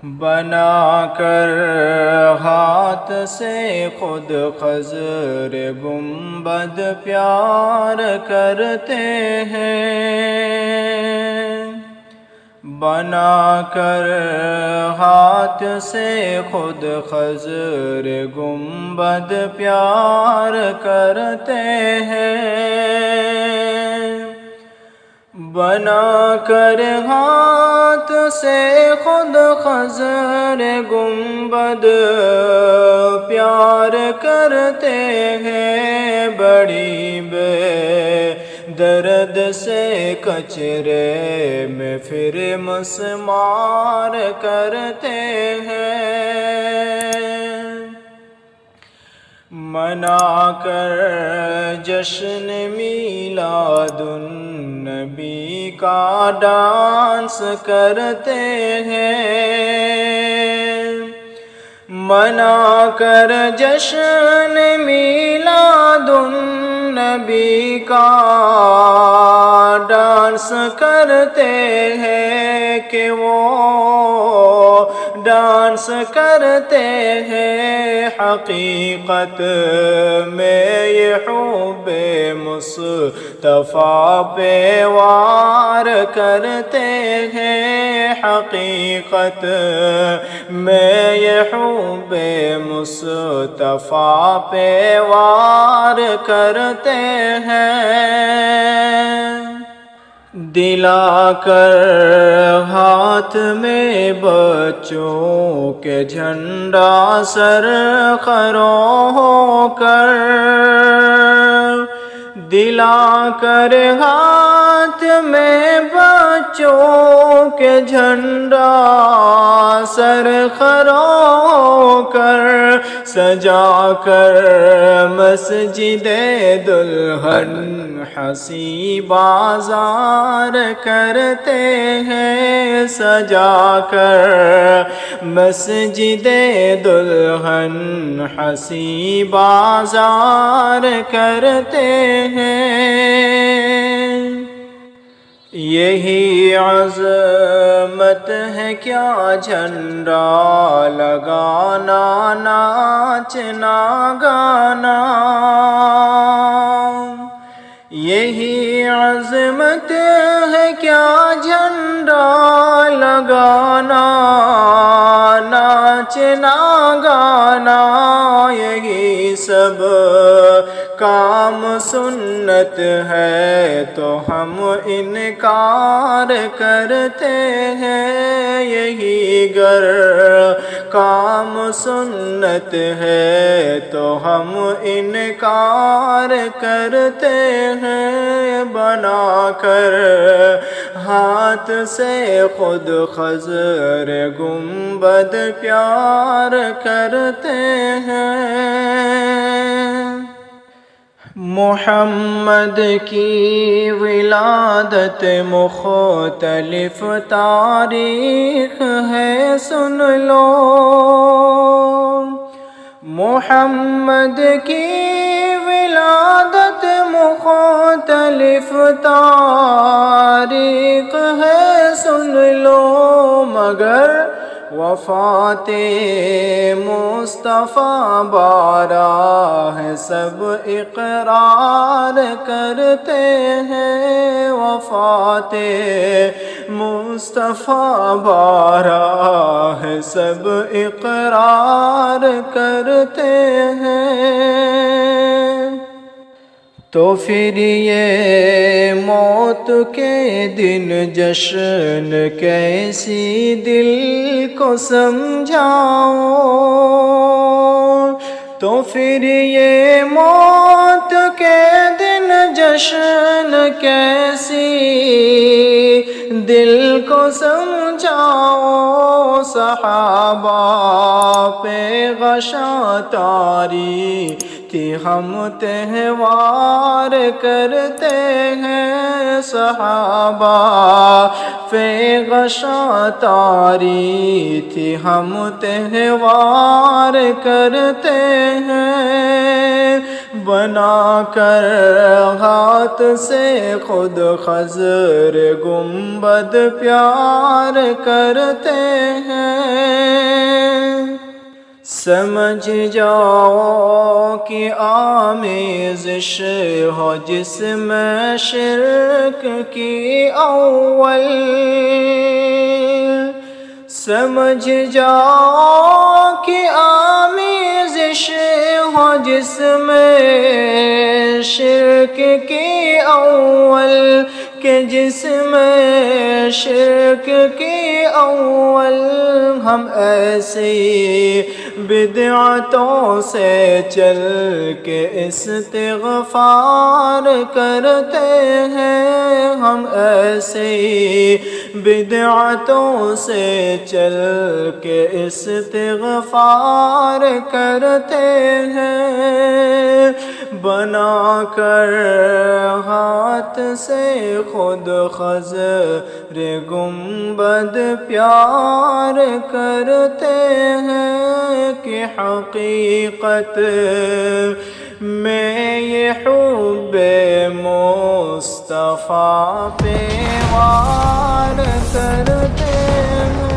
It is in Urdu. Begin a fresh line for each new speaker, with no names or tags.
بنا کر ہاتھ سے خود خضر گنبد پیار کرتے ہیں، بنا کر ہاتھ سے خود خضر گنبد پیار کرتے ہیں، بنا کر ہاتھ سے خود خضر گنبد پیار کرتے ہیں، بڑی بے درد سے کچرے میں پھر مسمار کرتے ہیں، منا کر جشن میلاد النبی کا ڈانس کرتے ہیں، منا کر جشن میلاد النبی کا ڈانس کرتے ہیں کہ وہ ڈانس کرتے ہیں، حقیقت میں یہ حب مصطفیٰ پہ وار کرتے ہیں، حقیقت میں یہ حب مصطفیٰ پہ وار کرتے ہیں، دلا کر ہاتھ میں بچوں کے جھنڈا سر خروں ہو کر، دلا کر ہاتھ میں بچوں کے جھنڈا سر خروں ہو کر، سجا کر مسجد دلہن ہنسی بازار کرتے ہیں، سجا کر مسجد دلہن ہنسی بازار کرتے ہیں، یہی عظمت ہے کیا جھنڈا لگانا ناچنا گانا، یہی عظمت ہے کیا جھنڈا لگانا ناچنا گانا، یہی سب کام سنت ہے تو ہم انکار کرتے ہیں، یہی گر کام سنت ہے تو ہم انکار کرتے ہیں، بنا کر ہاتھ سے خود خضر گنبد پیار کرتے ہیں، محمد کی ولادت مختلف تاریخ ہے سن لو، محمد کی ولادت مختلف تاریخ ہے سن لو، مگر وفات مصطفیٰ بارہ ہے سب اقرار کرتے ہیں، وفات مصطفیٰ بارہ ہے سب اقرار کرتے ہیں، تو پھر یہ موت کے دن جشن کیسی دل کو سمجھاؤ، تو پھر یہ موت کے دن جشن کیسی دل کو سمجھاؤ، صحابہ پہ غشاں تاری تھی ہم تہوار کرتے ہیں، صحابہ پہ غشاں تاری تھی ہم تہوار کرتے ہیں، بنا کر ہاتھ سے خود خضر گنبد پیار کرتے ہیں۔ سمجھ جاؤ کہ آمیزش ہو جس میں شرک کی اول، سمجھ جاؤ کہ آمیزش ہو جس میں شرک کی اول، کہ جس میں شرک کی اول ہم ایسی بدعتوں سے چل کے استغفار کرتے ہیں، ہم ایسی بدعتوں سے چل کے استغفار کرتے ہیں۔ بنا کر ہاتھ سے خود خضر گنبد پیار کرتے ہیں، کہ حقیقت میں یہ حب مصطفیٰ پہ وار کرتے ہیں۔